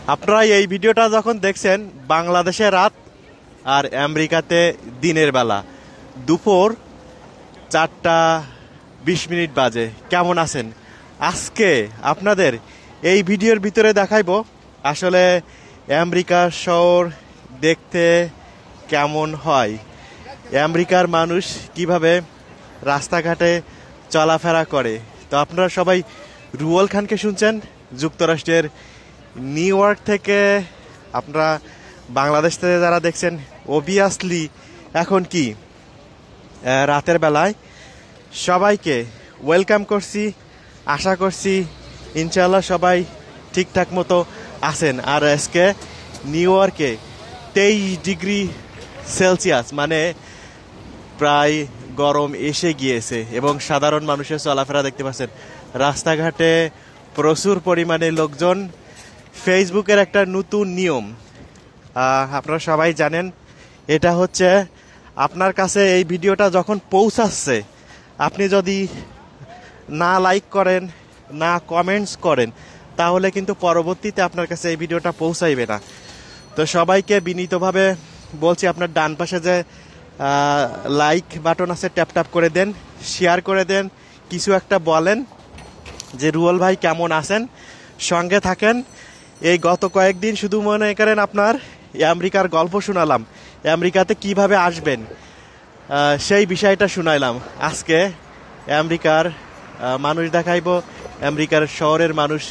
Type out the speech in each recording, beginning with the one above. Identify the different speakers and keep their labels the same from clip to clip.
Speaker 1: আপনারা এই ভিডিওটা যখন দেখছেন বাংলাদেশে রাত আর আমেরিকাতে দিনের বেলা দুপুর 4:20 বাজে। কেমন আছেন? আজকে আপনাদের এই ভিডিওর ভিতরে দেখাইবো আসলে আমেরিকার শহর দেখতে কেমন হয়, আমেরিকার মানুষ কিভাবে রাস্তাঘাটে চলাফেরা করে। তো আপনারা সবাই রুয়েল খানকে শুনছেন যুক্তরাষ্ট্রের নিউ ইয়র্ক থেকে। আপনারা বাংলাদেশ থেকে যারা দেখছেন অবভিয়াসলি এখন কি রাতের বেলায় সবাইকে ওয়েলকাম করছি। আশা করছি ইনশাআল্লাহ সবাই ঠিকঠাক মতো আছেন। আর আজকে নিউ ইয়র্কে 23°C মানে প্রায় গরম এসে গিয়েছে এবং সাধারণ মানুষের চলাফেরা দেখতে পাচ্ছেন। রাস্তাঘাটে প্রচুর পরিমাণে লোকজন। ফেসবুকের একটা নতুন নিয়ম আপনারা সবাই জানেন, এটা হচ্ছে আপনার কাছে এই ভিডিওটা যখন পৌঁছাচ্ছে আপনি যদি না লাইক করেন, না কমেন্টস করেন, তাহলে কিন্তু পরবর্তীতে আপনার কাছে এই ভিডিওটা পৌঁছাইবে না। তো সবাইকে বিনীতভাবে বলছি, আপনার ডান পাশে যে লাইক বাটন আছে ট্যাপ ট্যাপ করে দেন, শেয়ার করে দেন, কিছু একটা বলেন যে রুয়েল ভাই কেমন আছেন, সঙ্গে থাকেন। এই গত কয়েকদিন শুধু মনে করেন আপনার আমেরিকার গল্প শোনালাম, আমেরিকাতে কিভাবে আসবেন সেই বিষয়টা শুনাইলাম। আজকে আমেরিকার মানুষ দেখাইব, আমেরিকার শহরের মানুষ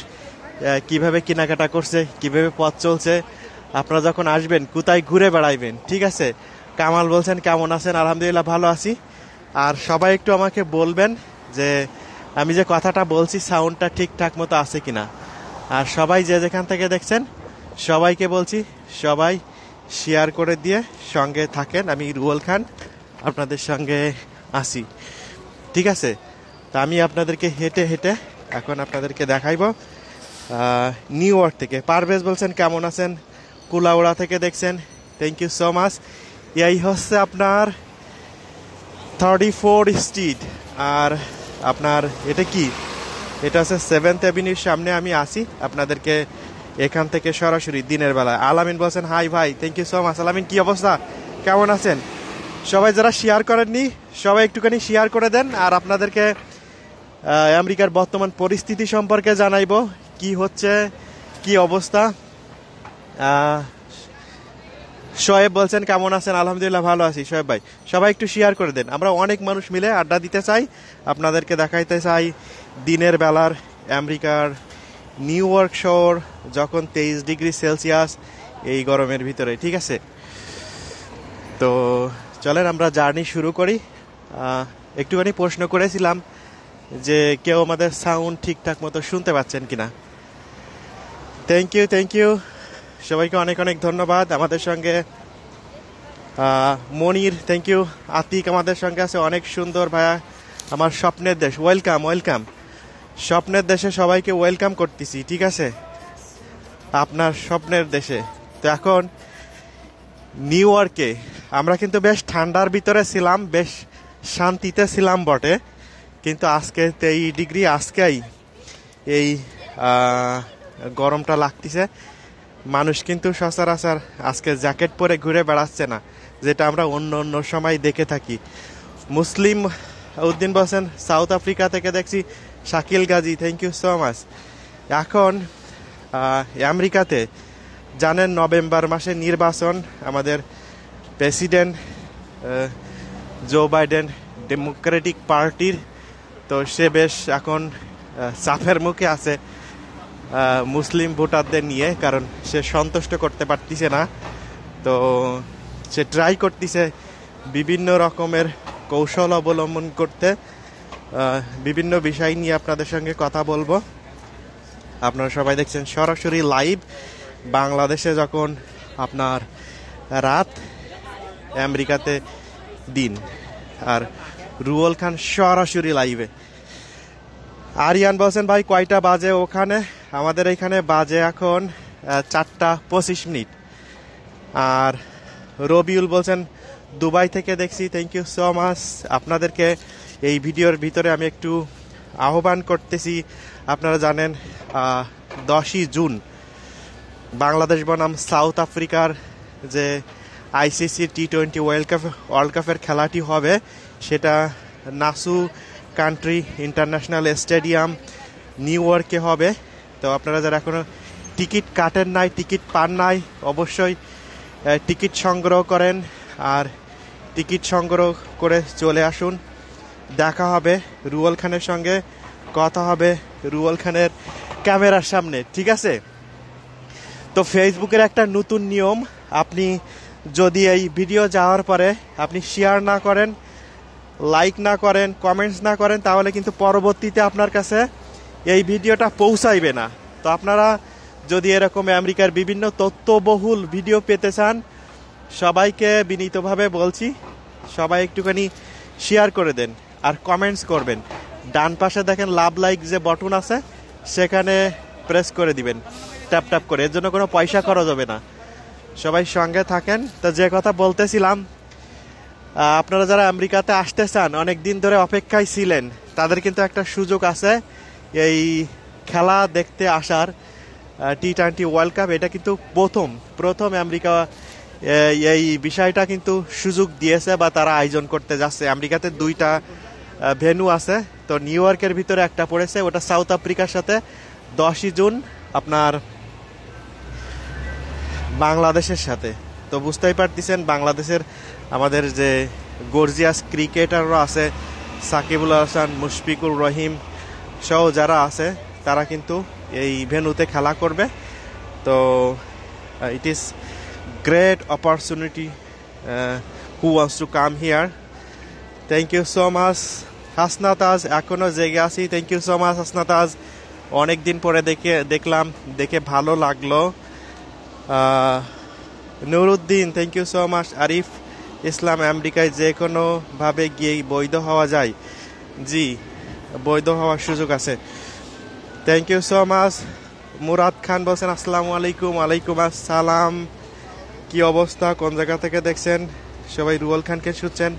Speaker 1: কিভাবে কেনাকাটা করছে, কিভাবে পথ চলছে। আপনারা যখন আসবেন কোথায় ঘুরে বেড়াইবেন, ঠিক আছে? কামাল বলছেন কেমন আছেন? আলহামদুলিল্লাহ ভালো আছি। আর সবাই একটু আমাকে বলবেন যে আমি যে কথাটা বলছি সাউন্ডটা ঠিকঠাক মতো আছে কিনা। আর সবাই যে যেখান থেকে দেখছেন সবাইকে বলছি সবাই শেয়ার করে দিয়ে সঙ্গে থাকেন। আমি রুয়েল খান আপনাদের সঙ্গে আসি, ঠিক আছে? তা আমি আপনাদেরকে হেঁটে হেঁটে এখন আপনাদেরকে দেখাইব নিউ ইয়র্ক থেকে। পারভেজ বলছেন কেমন আছেন? কুলাউড়া থেকে দেখছেন, থ্যাংক ইউ সো মাচ। এই হচ্ছে আপনার 34 স্ট্রিট। আর আপনার এটা কি, এটা হচ্ছে 7th অ্যাভিনিউর সামনে আমি আসি আপনাদেরকে এখান থেকে সরাসরি দিনের বেলায়। আলামিন বলছেন হাই ভাই, থ্যাংক ইউ সো মাচ। আলামিন কি অবস্থা, কেমন আছেন? সবাই যারা শেয়ার করেননি সবাই একটুখানি শেয়ার করে দেন। আর আপনাদেরকে আমেরিকার বর্তমান পরিস্থিতি সম্পর্কে জানাইব, কি হচ্ছে, কি অবস্থা। শোয়েব বলছেন কেমন আছেন? আলহামদুলিল্লাহ ভালো আছি। শোয়েব ভাই সবাই একটু শেয়ার করে দেন, আমরা অনেক মানুষ মিলে আড্ডা দিতে চাই, আপনাদেরকে দেখাইতে চাই দিনের বেলার আমেরিকার নিউ ইয়র্ক শহর যখন 23°C এই গরমের ভিতরে, ঠিক আছে? তো চলেন আমরা জার্নি শুরু করি। একটুখানি প্রশ্ন করেছিলাম যে কেউ আমাদের সাউন্ড ঠিকঠাক মতো শুনতে পাচ্ছেন কিনা। থ্যাংক ইউ সবাইকে অনেক অনেক ধন্যবাদ। আমাদের সঙ্গে মনির, থ্যাংক ইউ। আতিক আমাদের সঙ্গে আছে, অনেক সুন্দর ভাইয়া। আমার স্বপ্নের দেশ, ওয়েলকাম। স্বপ্নের দেশে সবাইকে ওয়েলকাম করতেছি, ঠিক আছে? আপনার স্বপ্নের দেশে। তো এখন নিউ ইয়র্কে আমরা কিন্তু বেশ ঠান্ডার ভিতরে ছিলাম, বেশ শান্তিতে ছিলাম বটে, কিন্তু আজকে 23°, আজকেই এই গরমটা লাগতেছে। মানুষ কিন্তু সচরাচর আজকে জ্যাকেট পরে ঘুরে বেড়াচ্ছে না, যেটা আমরা অন্য অন্য সময় দেখে থাকি। মুসলিম উদ্দিন বলছেন সাউথ আফ্রিকা থেকে দেখছি। Shakil Gazi, thank you so much. এখন আমেরিকাতে জানেন নভেম্বর মাসে নির্বাচন, আমাদের প্রেসিডেন্ট জো বাইডেন ডেমোক্রেটিক পার্টির। তো সে বেশ এখন চাপের মুখে আছে মুসলিম ভোটারদের নিয়ে, কারণ সে সন্তুষ্ট করতে পারতেছে না। তো সে ট্রাই করতেছে বিভিন্ন রকমের কৌশল অবলম্বন করতে। বিভিন্ন বিষয় নিয়ে আপনাদের সঙ্গে কথা বলবো। আপনারা সবাই দেখছেন সরাসরি লাইভ, বাংলাদেশে যখন আপনার রাত, আমেরিকাতে দিন। আর রুয়েল খান সরাসরি লাইভে। আরিয়ান বলছেন ভাই কয়টা বাজে ওখানে? আমাদের এখানে বাজে এখন 4:25। আর রবিউল বলছেন দুবাই থেকে দেখছি, থ্যাংক ইউ সো মাচ। আপনাদেরকে এই ভিডিওর ভিতরে আমি একটু আহ্বান করতেছি। আপনারা জানেন 10ই জুন বাংলাদেশ বনাম সাউথ আফ্রিকার যে আইসিসি টি-20 ওয়ার্ল্ড কাপের খেলাটি হবে সেটা নাসু কান্ট্রি ইন্টারন্যাশনাল স্টেডিয়াম নিউ ইয়র্কে হবে। তো আপনারা যারা এখনও টিকিট কাটেন নাই, টিকিট পান নাই, অবশ্যই টিকিট সংগ্রহ করেন আর টিকিট সংগ্রহ করে চলে আসুন। দেখা হবে রুয়েল খানের সঙ্গে, কথা হবে রুয়েল খানের ক্যামেরার সামনে, ঠিক আছে? তো ফেসবুকের একটা নতুন নিয়ম, আপনি যদি এই ভিডিও যাওয়ার পরে আপনি শেয়ার না করেন, লাইক না করেন, কমেন্টস না করেন, তাহলে কিন্তু পরবর্তীতে আপনার কাছে এই ভিডিওটা পৌঁছাইবে না। তো আপনারা যদি এরকম আমেরিকার বিভিন্ন তথ্যবহুল ভিডিও পেতে চান, সবাইকে বিনীতভাবে বলছি সবাই একটুখানি শেয়ার করে দেন আর কমেন্টস করবেন। ডান পাশে দেখেন লাভ লাইক যে বটন আছে, সেখানে প্রেস করে দিবেন ট্যাপ ট্যাপ করে, এর জন্য কোনো পয়সা খরচ হবে না। সবাই সঙ্গে থাকেন। তো যে কথা বলতেছিলাম, আপনারা যারা আমেরিকাতে আসতে চান, অনেক দিন ধরে অপেক্ষায় ছিলেন, তাদের কিন্তু একটা সুযোগ আছে এই খেলা দেখতে আসার। টি-20 ওয়ার্ল্ড কাপ এটা কিন্তু প্রথম আমেরিকা এই বিষয়টা কিন্তু সুযোগ দিয়েছে বা তারা আয়োজন করতে যাচ্ছে। আমেরিকাতে 2টা ভেন্যু আছে, তো নিউ ইয়র্কের ভিতরে একটা পড়েছে, ওটা সাউথ আফ্রিকার সাথে 10ই জুন আপনার বাংলাদেশের সাথে। তো বুঝতেই পারতেছেন বাংলাদেশের আমাদের যে গর্জিয়াস ক্রিকেটাররা আছে, সাকিবুল হাসান, মুশফিকুর রহিম সহ যারা আছে, তারা কিন্তু এই ভেন্যুতে খেলা করবে। তো it is great opportunity who wants to come here. Thank you so much Hasnataj, এখনও জেগে আছি। Thank you so much Hasnataj, অনেক দিন পরে দেখলাম, দেখে ভালো লাগলো। Nuruddin, thank you so much. Arif Islam, আমেরিকায় যে কোনোভাবে গিয়ে বৈধ হওয়া যায়? জি, বৈধ হওয়ার সুযোগ আছে। Thank you so much. Murad Khan বলছেন আসসালামু আলাইকুম। ওয়ালাইকুম আসসালাম। কি অবস্থা, কোন জায়গা থেকে দেখছেন? সবাই রুয়েল খানকে শুনছেন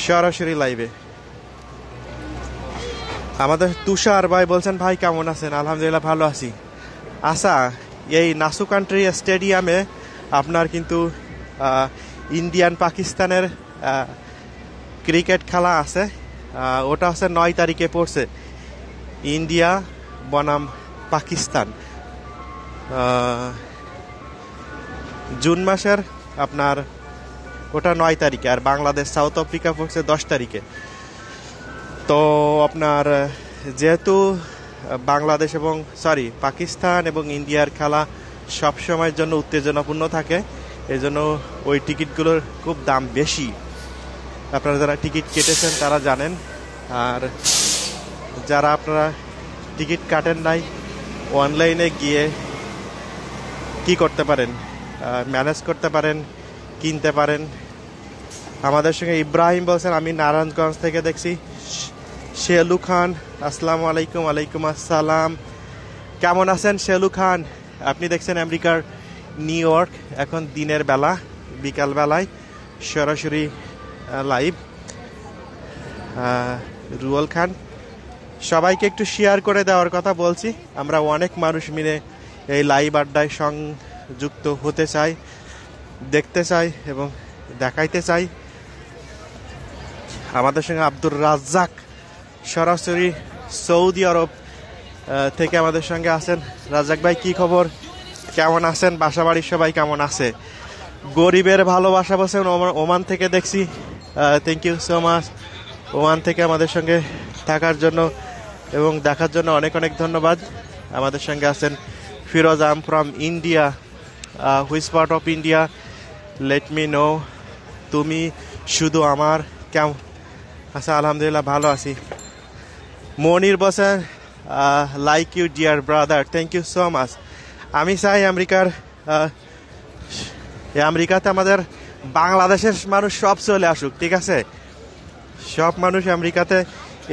Speaker 1: সরাসরি লাইভে। আমাদের তুষার ভাই বলছেন ভাই কেমন আছেন? আলহামদুলিল্লাহ ভালো আছি। আচ্ছা, এই নাসু কান্ট্রি স্টেডিয়ামে আপনার কিন্তু ইন্ডিয়ান পাকিস্তানের ক্রিকেট খেলা আছে। ওটা হচ্ছে 9 তারিখে পড়ছে, ইন্ডিয়া বনাম পাকিস্তান, জুন মাসের আপনার ওটা 9 তারিখে, আর বাংলাদেশ সাউথ আফ্রিকা পড়ছে 10 তারিখে। তো আপনার যেহেতু বাংলাদেশ এবং পাকিস্তান এবং ইন্ডিয়ার খেলা সবসময়ের জন্য উত্তেজনাপূর্ণ থাকে, এই জন্য ওই টিকিটগুলোর খুব দাম বেশি। আপনারা যারা টিকিট কেটেছেন তারা জানেন, আর যারা আপনারা টিকিট কাটেন নাই, অনলাইনে গিয়ে কি করতে পারেন, ম্যানেজ করতে পারেন, কিনতে পারেন। আমাদের সঙ্গে ইব্রাহিম বলছেন আমি নারায়ণগঞ্জ থেকে দেখছি। শেলু খান, আসসালামু আলাইকুম। ওয়ালাইকুম আসসালাম। কেমন আছেন শেলু খান? আপনি দেখছেন আমেরিকার নিউ ইয়র্ক, এখন দিনের বেলা, বিকাল বেলায় সরাসরি লাইভ। রুয়েল খান, সবাইকে একটু শেয়ার করে দেওয়ার কথা বলছি। আমরা অনেক মানুষ মিলে এই লাইভ আড্ডায় সংযুক্ত হতে চাই, দেখতে চাই এবং দেখাইতে চাই। আমাদের সঙ্গে আব্দুর রাজ্জাক সরাসরি সৌদি আরব থেকে আমাদের সঙ্গে আছেন। রাজ্জাক ভাই কি খবর, কেমন আছেন? বাসা বাড়ির সবাই কেমন আছে? গরিবের ভালোবাসা বলছেন ওমান থেকে দেখছি। Thank you so much Oman থেকে আমাদের সঙ্গে থাকার জন্য এবং দেখার জন্য অনেক অনেক ধন্যবাদ। আমাদের সঙ্গে আছেন Firoz, I'm from India. Which part of India? Let me know. তুমি শুধু আমার, কেমন? আচ্ছা, আলহামদুলিল্লাহ ভালো আছি। মনির বলছেন like you dear brother, thank you so much. আমি চাই আমেরিকাতে আমাদের বাংলাদেশের মানুষ সব চলে আসুক, ঠিক আছে? সব মানুষ আমেরিকাতে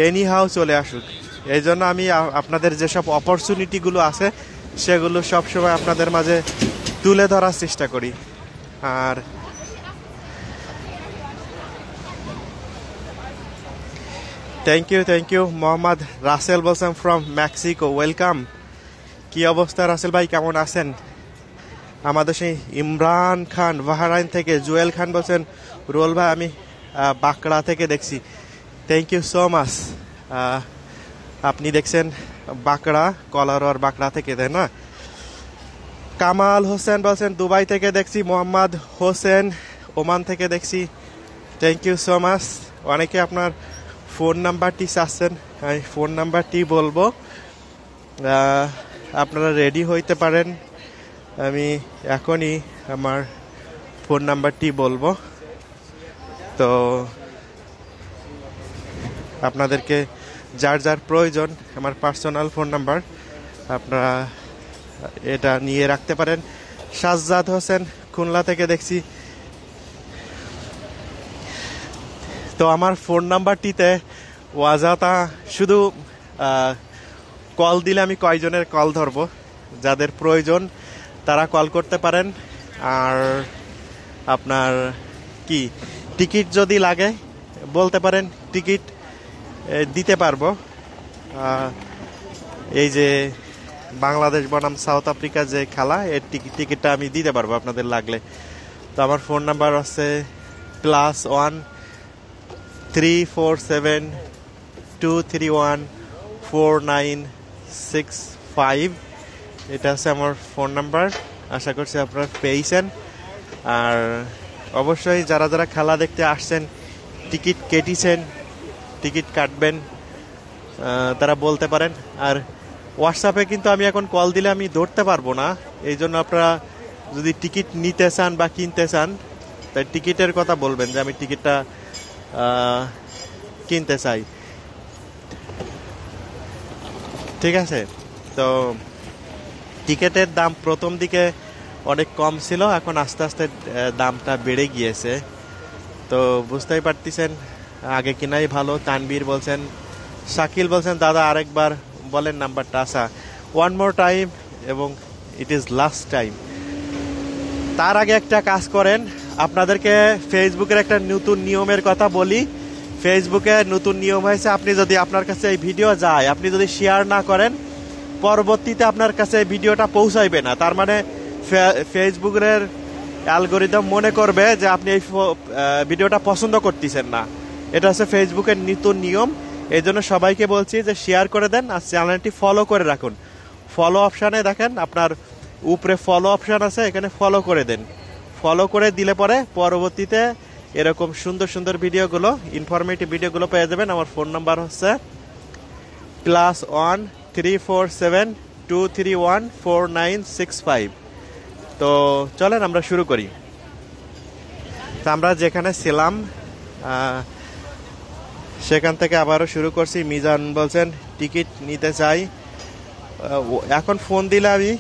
Speaker 1: এনি হাউ চলে আসুক। এই জন্য আমি আপনাদের যেসব অপরচুনিটিগুলো আছে সেগুলো সবসময় আপনাদের মাঝে তুলে ধরার চেষ্টা করি। আর থ্যাংক ইউ মোহাম্মদ রাসেল বলছেন ফ্রম মেক্সিকো, ওয়েলকাম। কি অবস্থা রাসেল ভাই, কেমন আছেন? আমাদের সেই ইমরান খান বাহরাইন থেকে। জুয়েল খান বলছেন রুয়েল ভাই আমি বাঁকড়া থেকে দেখছি। Thank you so much. আপনি দেখছেন বাঁকড়া, কলারোয়ার বাঁকড়া থেকে, তাই না? কামাল হোসেন বলছেন দুবাই থেকে দেখছি। মোহাম্মদ হোসেন ওমান থেকে দেখছি। Thank you so much. অনেকে আপনার ফোন নাম্বারটি চাচ্ছেন, আমি ফোন নাম্বারটি বলবো, আপনারা রেডি হইতে পারেন। আমি এখনই আমার ফোন নাম্বারটি বলবো। তো আপনাদেরকে যার যার প্রয়োজন আমার পার্সোনাল ফোন নাম্বার, আপনারা এটা নিয়ে রাখতে পারেন। সাজ্জাদ হোসেন খুলনা থেকে দেখছি। তো আমার ফোন নাম্বারটিতে ওয়াজাতা শুধু কল দিলে আমি কয়জনের কল ধরবো, যাদের প্রয়োজন তারা কল করতে পারেন। আর আপনার কি টিকিট যদি লাগে বলতে পারেন, টিকিট দিতে পারবো। এই যে বাংলাদেশ বনাম সাউথ আফ্রিকা যে খেলা, এর টিকিটটা আমি দিতে পারবো আপনাদের লাগলে। তো আমার ফোন নাম্বার আছে +1 347 231 4965। এটা আছে আমার ফোন নাম্বার। আশা করছি আপনারা পেয়েছেন। আর অবশ্যই যারা যারা খেলা দেখতে আসছেন, টিকিট কেটেছেন, টিকিট কাটবেন, তারা বলতে পারেন। আর হোয়াটসঅ্যাপে কিন্তু আমি এখন কল দিলে আমি ধরতে পারবো না। এই জন্য আপনারা যদি টিকিট নিতে চান বা কিনতে চান, তাই টিকিটের কথা বলবেন যে আমি টিকিটটা কিনতে চাই। ঠিক আছে? তো টিকিটের দাম প্রথম দিকে অনেক কম ছিল, এখন আস্তে আস্তে দামটা বেড়ে গিয়েছে। তো বুঝতেই পারতেছেন, আগে কিনাই ভালো। তানবীর বলছেন, শাকিল বলছেন দাদা আরেকবার বলেন নাম্বারটা। আসা ওয়ান মোর টাইম, এবং ইট ইজ লাস্ট টাইম। তার আগে একটা কাজ করেন, আপনাদেরকে ফেসবুকের একটা নতুন নিয়মের কথা বলি। ফেসবুকে নতুন নিয়ম হয়েছে, আপনি যদি আপনার কাছে এই ভিডিও যায়, আপনি যদি শেয়ার না করেন, পরবর্তীতে আপনার কাছে এই ভিডিওটা পৌঁছাইবে না। তার মানে ফেসবুকের অ্যালগোরিদম মনে করবে যে আপনি এই ভিডিওটা পছন্দ করতেছেন না। এটা হচ্ছে ফেসবুকের নতুন নিয়ম। এই জন্য সবাইকে বলছি যে শেয়ার করে দেন আর চ্যানেলটি ফলো করে রাখুন। ফলো অপশানে দেখেন আপনার উপরে ফলো অপশান আছে, এখানে ফলো করে দেন। ফলো করে দিলে পরে পরবর্তীতে এরকম সুন্দর সুন্দর ভিডিওগুলো, ইনফরমেটিভ ভিডিওগুলো পেয়ে যাবেন। আমার ফোন নাম্বার হচ্ছে +1 347 231 4965। তো চলেন আমরা শুরু করি। তো আমরা যেখানে ছিলাম সেখান থেকে আবারও শুরু করছি। মিজান বলছেন টিকিট নিতে চাই। এখন ফোন দিলে আমি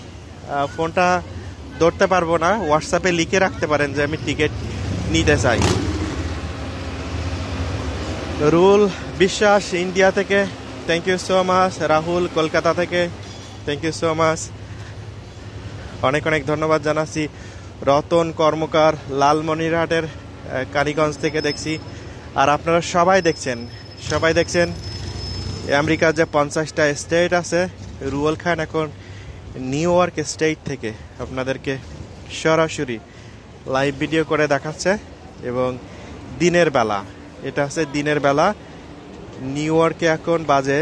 Speaker 1: ফোনটা ধরতে পারবো না। হোয়াটসঅ্যাপে লিখে রাখতে পারেন যে আমি টিকিট নিতে চাই। রুল বিশ্বাস ইন্ডিয়া থেকে, thank you so much. Rahul Kolkata থেকে, থ্যাংক ইউ সো মাচ, অনেক অনেক ধন্যবাদ জানাচ্ছি। রতন কর্মকার লালমনিরহাটের কালীগঞ্জ থেকে দেখছি। আর আপনারা সবাই দেখছেন আমেরিকার যে 50টা স্টেট আছে। রুয়েল খান এখন নিউ ইয়র্ক স্টেট থেকে আপনাদেরকে সরাসরি লাইভ ভিডিও করে দেখাচ্ছে, এবং দিনের বেলা। এটা হচ্ছে দিনের বেলা। নিউ ইয়র্কে এখন বাজে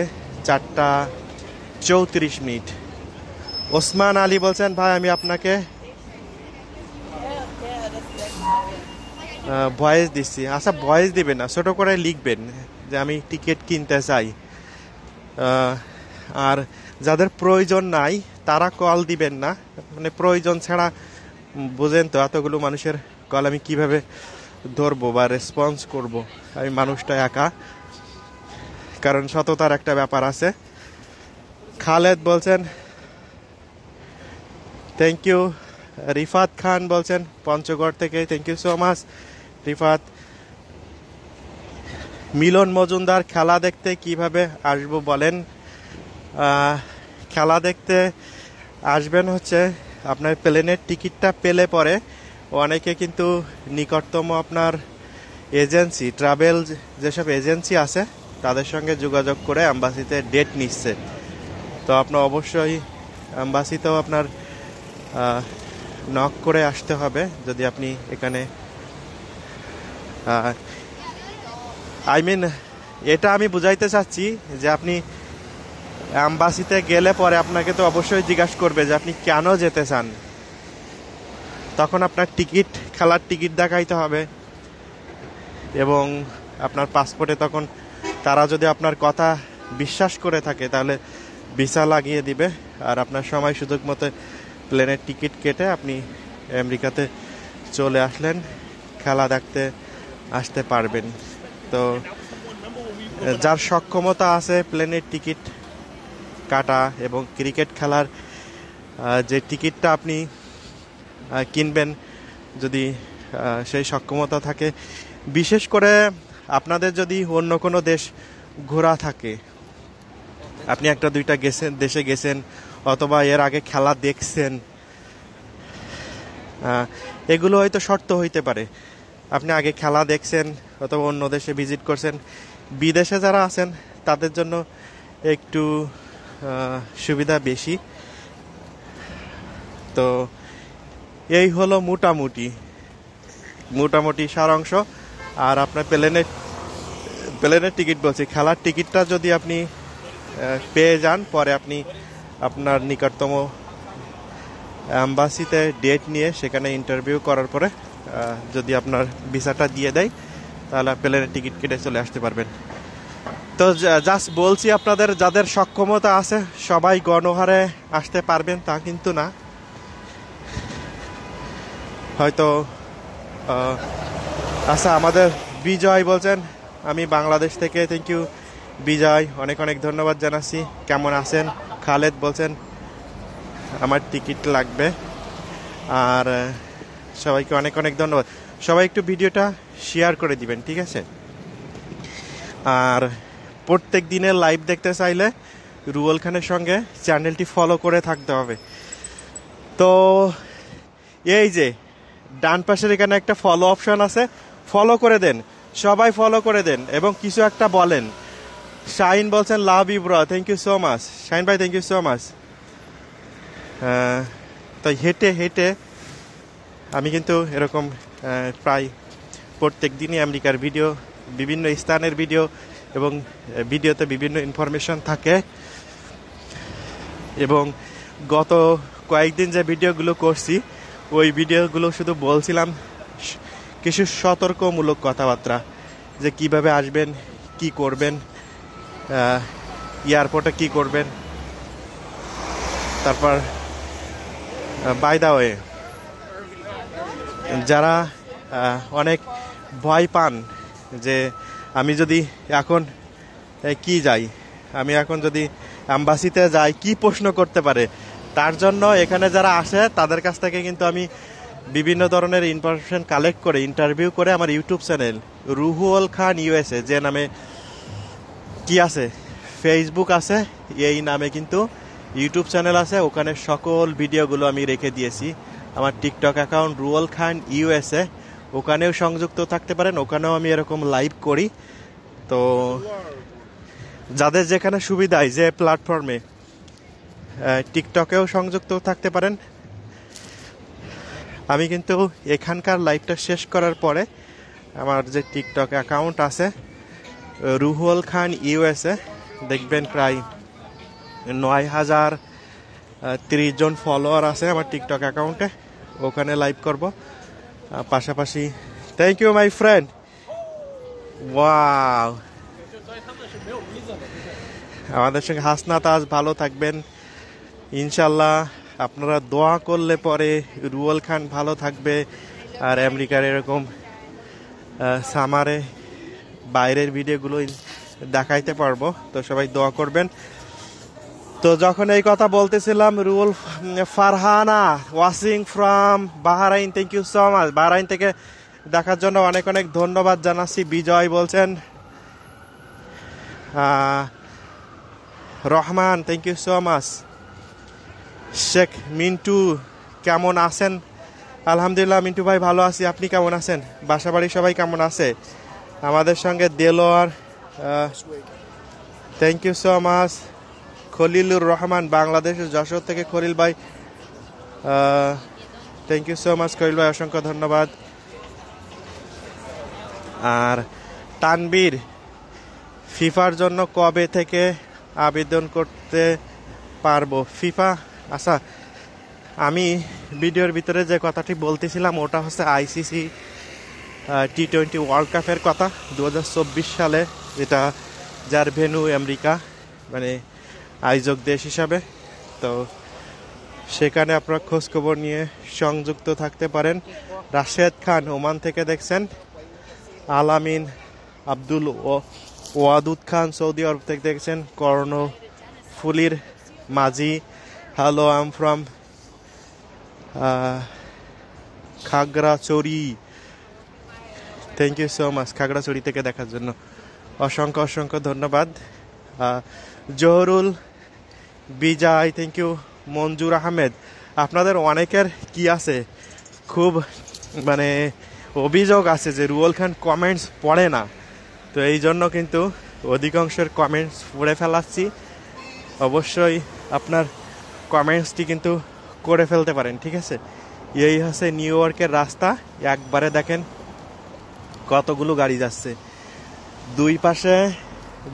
Speaker 1: 4:34। ওসমান আলী বলছেন ভাই আমি আপনাকে ভয়েস দিচ্ছি। আচ্ছা, ভয়েস দিবেন না, ছোট করে লিখবেন যে আমি টিকিট কিনতে চাই। আর যাদের প্রয়োজন নাই তারা কল দিবেন না, মানে প্রয়োজন ছাড়া। বুঝেন তো, এতগুলো মানুষের কল আমি কিভাবে ধরবো বা রেসপন্স করব। আমি মানুষটা একা, কারণ সততার একটা ব্যাপার আছে। খালেদ বলছেন থ্যাংক ইউ। রিফাত খান বলছেন পঞ্চগড় থেকে, thank you so much Rifat. Milon Majumdar খেলা দেখতে কিভাবে আসবো বলেন। খেলা দেখতে আসবেন হচ্ছে আপনার প্লেনের টিকিটটা পেলে পরে অনেকে কিন্তু নিকটতম আপনার এজেন্সি, ট্রাভেল যেসব এজেন্সি আছে তাদের সঙ্গে যোগাযোগ করে অ্যাম্বাসিতে ডেট নিচ্ছে। তো আপনার অবশ্যই অ্যাম্বাসিতেও আপনার নক করে আসতে হবে যদি আপনি এখানে এটা আমি বুঝাইতে চাচ্ছি যে আপনি অ্যাম্বাসিতে গেলে পরে আপনাকে তো অবশ্যই জিজ্ঞাসা করবে যে আপনি কেন যেতে চান। তখন আপনার খেলার টিকিট দেখাইতে হবে এবং আপনার পাসপোর্টে তখন তারা যদি আপনার কথা বিশ্বাস করে থাকে তাহলে ভিসা লাগিয়ে দিবে, আর আপনার সময় সুযোগ মতো প্লেনের টিকিট কেটে আপনি আমেরিকাতে চলে আসলেন, খেলা দেখতে আসতে পারবেন। তো যার সক্ষমতা আছে প্লেনের টিকিট কাটা এবং ক্রিকেট খেলার যে টিকিটটা আপনি কিনবেন যদি সেই সক্ষমতা থাকে, বিশেষ করে আপনাদের যদি অন্য কোনো দেশ ঘোরা থাকে, আপনি একটা দুইটা দেশে গেছেন অথবা এর আগে খেলা দেখছেন, এগুলো হয়তো শর্ত হইতে পারে। আপনি আগে খেলা দেখছেন অথবা অন্য দেশে ভিজিট করছেন। বিদেশে যারা আছেন তাদের জন্য একটু সুবিধা বেশি। তো এই হলো মোটামুটি সারাংশ। আর আপনার প্লেনের টিকিট বলছি, খেলার টিকিটটা যদি আপনি পেয়ে যান, পরে আপনি আপনার নিকটতম অ্যাম্বাসিতে ডেট নিয়ে সেখানে ইন্টারভিউ করার পরে যদি আপনার ভিসাটা দিয়ে দেয় তাহলে প্লেনের টিকিট কেটে চলে আসতে পারবেন। তো জাস্ট বলছি, আপনাদের যাদের সক্ষমতা আছে সবাই গণহারে আসতে পারবেন তা কিন্তু না। হয়তো আচ্ছা, আমাদের বিজয় বলছেন আমি বাংলাদেশ থেকে, থ্যাংক ইউ বিজয়, অনেক অনেক ধন্যবাদ জানাচ্ছি। কেমন আছেন? খালেদ বলছেন আমার টিকিট লাগবে। আর সবাইকে অনেক অনেক ধন্যবাদ। সবাই একটু ভিডিওটা শেয়ার করে দিবেন, ঠিক আছে? আর প্রত্যেক দিনের লাইভ দেখতে চাইলে রুয়েল খানের সঙ্গে চ্যানেলটি ফলো করে থাকতে হবে। তো এই যে ডান পাশের এখানে একটা ফলো অপশন আছে, ফলো করে দেন, সবাই ফলো করে দেন এবং কিছু একটা বলেন। শাহিন বলছেন love you bro, thank you so much. Shahin ভাই থ্যাংক ইউ সো মাচ। তো হেঁটে আমি কিন্তু এরকম প্রায় প্রত্যেক দিনই আমেরিকার ভিডিও, বিভিন্ন স্থানের ভিডিও এবং ভিডিওতে বিভিন্ন ইনফরমেশন থাকে। এবং গত কয়েকদিন যে ভিডিওগুলো করছি ওই ভিডিওগুলো শুধু বলছিলাম কিছু সতর্কমূলক কথাবার্তা, যে কিভাবে আসবেন, কি করবেন, এয়ারপোর্টে কি করবেন। তারপর বাই দা ওয়ে, যারা অনেক ভয় পান যে আমি যদি এখন আমি এখন যদি অ্যাম্বাসিতে যাই কি প্রশ্ন করতে পারে, তার জন্য এখানে যারা আসে তাদের কাছ থেকে কিন্তু আমি বিভিন্ন ধরনের ইনফরমেশন কালেক্ট করে ইন্টারভিউ করে আমার ইউটিউব চ্যানেল রুহুল খান ইউএসএ যে নামে কি আছে, ফেসবুক আছে, এই নামে কিন্তু ইউটিউব চ্যানেল আছে, ওখানে সকল ভিডিওগুলো আমি রেখে দিয়েছি। আমার টিকটক অ্যাকাউন্ট রুহুল খান ইউএসএ, ওখানেও সংযুক্ত থাকতে পারেন, ওখানেও আমি এরকম লাইভ করি। তো যাদের যেখানে সুবিধায় যে প্ল্যাটফর্মে, টিকটকেও সংযুক্ত থাকতে পারেন। আমি কিন্তু এখানকার লাইভটা শেষ করার পরে আমার যে টিকটক অ্যাকাউন্ট আছে রুহুল খান ইউএসএ, দেখবেন প্রায় 9,030 জন ফলোয়ার আছে আমার টিকটক অ্যাকাউন্টে, ওখানে লাইভ করব। পাশাপাশি thank you my friend, wow, আমাদের সঙ্গে হাসনাত আজ ভালো থাকবেন ইনশাল্লাহ। আপনারা দোয়া করলে পরে রুয়েল খান ভালো থাকবে আর আমেরিকার এরকম সামারে বাইরের ভিডিওগুলো দেখাইতে পারবো। তো সবাই দোয়া করবেন। তো যখন এই কথা বলতেছিলাম, Ruel Farhana watching from Bahrain, thank you so much. Bahrain থেকে দেখার জন্য অনেক অনেক ধন্যবাদ জানাচ্ছি। বিজয় বলছেন Rahman, thank you so much. Sheikh Mintu কেমন আছেন? আলহামদুলিল্লাহ মিন্টু ভাই ভালো আছি, আপনি কেমন আছেন? বাসা বাড়ি সবাই কেমন আছে? আমাদের সঙ্গে Delowar, thank you so much. Khalilur Rahman Bangladesh Jessore থেকে, খলিল ভাই থ্যাংক ইউ সো মাচ কইল ভাই, অসংখ্য ধন্যবাদ। আর তানবীর, ফিফার জন্য কবে থেকে আবেদন করতে পারবো? ফিফা, আচ্ছা আমি ভিডিওর ভিতরে যে কথাটি বলতেছিলাম ওটা হচ্ছে আইসিসি টি-20 ওয়ার্ল্ড কাপের কথা 2024 সালে, যেটা যার ভেন্যু আমেরিকা, মানে আয়োজক দেশ হিসাবে। তো সেখানে আপনারা খোঁজখবর নিয়ে সংযুক্ত থাকতে পারেন। রাশেদ খান ওমান থেকে দেখছেন, আলামিন আব্দুল ওয়াদুদ খান সৌদি আরব থেকে দেখছেন, কর্ণফুলির মাঝি, hello I am from Khagrachari, thank you so much Khagrachari থেকে দেখার জন্য অসংখ্য অসংখ্য ধন্যবাদ। Jahurul Bijoy, thank you. মঞ্জুর আহমেদ, আপনাদের অনেকের কি আছে, খুব মানে অভিযোগ আছে যে রুয়েল খান কমেন্টস পড়ে না, তো এই জন্য কিন্তু অধিকাংশের কমেন্টস পড়ে ফেলাচ্ছি। অবশ্যই আপনার কমেন্টসটি কিন্তু করে ফেলতে পারেন, ঠিক আছে। এই হচ্ছে নিউ ইয়র্কের রাস্তা, একবারে দেখেন কতগুলো গাড়ি যাচ্ছে, দুই পাশে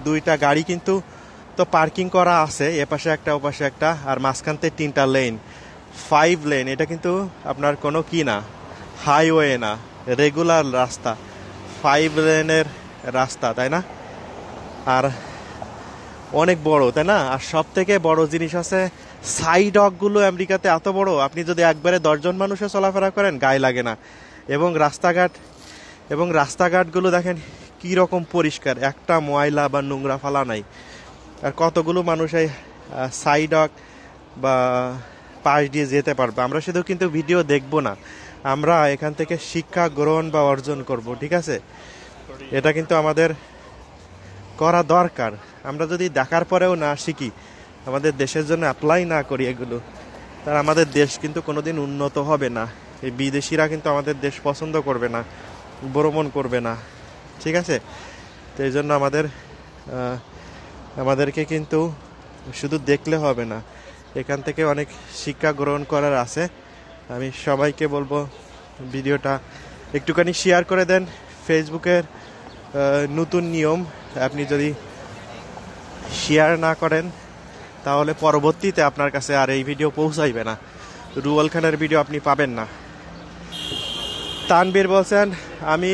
Speaker 1: দুইটা গাড়ি কিন্তু তো পার্কিং করা আছে, এ পাশে একটা ও পাশে একটা, আর মাঝখানতে 3টা লেন, 5 লেন। এটা কিন্তু আপনার কোনো কি না, হাইওয়ে না, রেগুলার রাস্তা, 5 লেনের রাস্তা, তাই না? আর অনেক বড়, তাই না? আর সব থেকে বড় জিনিস আছে সাইড ওয়াকগুলো আমেরিকাতে এত বড়, আপনি যদি একবারে 10 জন মানুষে চলাফেরা করেন গায়ে লাগে না। এবং রাস্তাঘাটগুলো দেখেন কি রকম পরিষ্কার, একটা ময়লা বা নোংরা ফালা নাই। আর কতগুলো মানুষ এই সাইড ওয়াক বা পাশ দিয়ে যেতে পারবে। আমরা শুধু কিন্তু ভিডিও দেখব না, আমরা এখান থেকে শিক্ষা গ্রহণ বা অর্জন করব, ঠিক আছে। এটা কিন্তু আমাদের করা দরকার। আমরা যদি দেখার পরেও না শিখি, আমাদের দেশের জন্য অ্যাপ্লাই না করি এগুলো, তাহলে আমাদের দেশ কিন্তু কোনোদিন উন্নত হবে না। এই বিদেশিরা কিন্তু আমাদের দেশ পছন্দ করবে না, ভ্রমণ করবে না, ঠিক আছে। তো এই জন্য আমাদেরকে কিন্তু শুধু দেখলে হবে না, এখান থেকে অনেক শিক্ষা গ্রহণ করার আছে। আমি সবাইকে বলবো ভিডিওটা একটুখানি শেয়ার করে দেন। ফেসবুকের নতুন নিয়ম, আপনি যদি শেয়ার না করেন তাহলে পরবর্তীতে আপনার কাছে আর এই ভিডিও পৌঁছাইবে না, রুয়েল খানের ভিডিও আপনি পাবেন না। তানবীর বলছেন আমি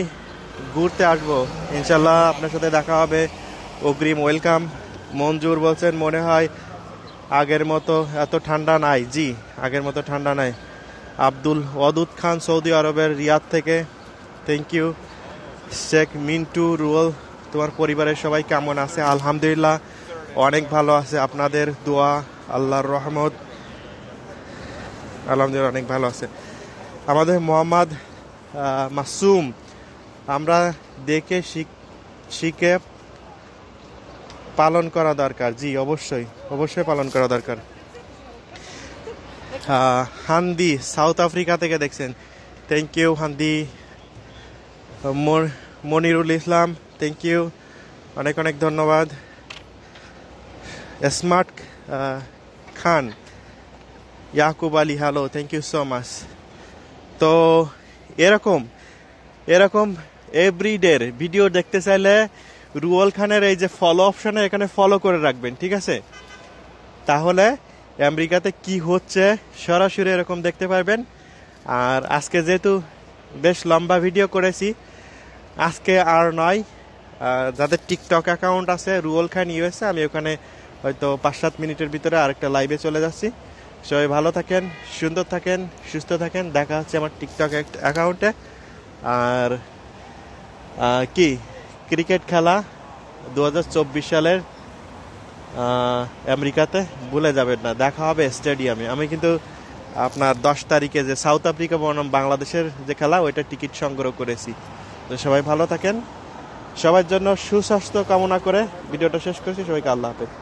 Speaker 1: ঘুরতে আসবো, ইনশাল্লাহ আপনার সাথে দেখা হবে, অগ্রিম ওয়েলকাম। মঞ্জুর বলছেন মনে হয় আগের মতো এত ঠান্ডা নাই। জি, আগের মতো ঠান্ডা নাই। আব্দুল ওয়াদুদ খান সৌদি আরবের রিয়াদ থেকে, থ্যাংক ইউ। শেখ মিন্টু, রুয়েল তোমার পরিবারের সবাই কেমন আছে? আলহামদুলিল্লাহ অনেক ভালো আছে, আপনাদের দোয়া, আল্লাহর রহমত, আলহামদুলিল্লাহ অনেক ভালো আছে। আমাদের মোহাম্মদ মাসুম, আমরা দেখে শিখে পালন করা দরকার। জি অবশ্যই, অবশ্যই পালন করা দরকার। হান্দি সাউথ আফ্রিকা থেকে দেখছেন, thank you Handi. Monirul Islam, thank you, অনেক অনেক ধন্যবাদ। Smart Khan, Yakub Ali, hello, thank you so much. তো এরকম এভরিডের ভিডিও দেখতে চাইলে রুয়েল খানের এই যে ফলো অপশনে এখানে ফলো করে রাখবেন, ঠিক আছে। তাহলে আমেরিকাতে কি হচ্ছে সরাসরি এরকম দেখতে পারবেন। আর আজকে যেহেতু বেশ লম্বা ভিডিও করেছি, আজকে আর নয়, যাদের টিকটক অ্যাকাউন্ট আছে রুয়েল খান ইউএসএ, আমি ওখানে হয়তো 5-7 মিনিটের ভিতরে আরেকটা লাইভে চলে যাচ্ছি। সবাই ভালো থাকেন, সুন্দর থাকেন, সুস্থ থাকেন, দেখা হচ্ছে আমার টিকটক অ্যাকাউন্টে। আর কি ক্রিকেট খেলা 2024 সালের আমেরিকাতে ভুলে যাবেন না, দেখা হবে স্টেডিয়ামে। আমি কিন্তু আপনার 10 তারিখে যে সাউথ আফ্রিকা বনাম বাংলাদেশের যে খেলা, ওইটা টিকিট সংগ্রহ করেছি। তো সবাই ভালো থাকেন, সবার জন্য সুস্বাস্থ্য কামনা করে ভিডিওটা শেষ করছি। সবাইকে আল্লাহ হাফেজ।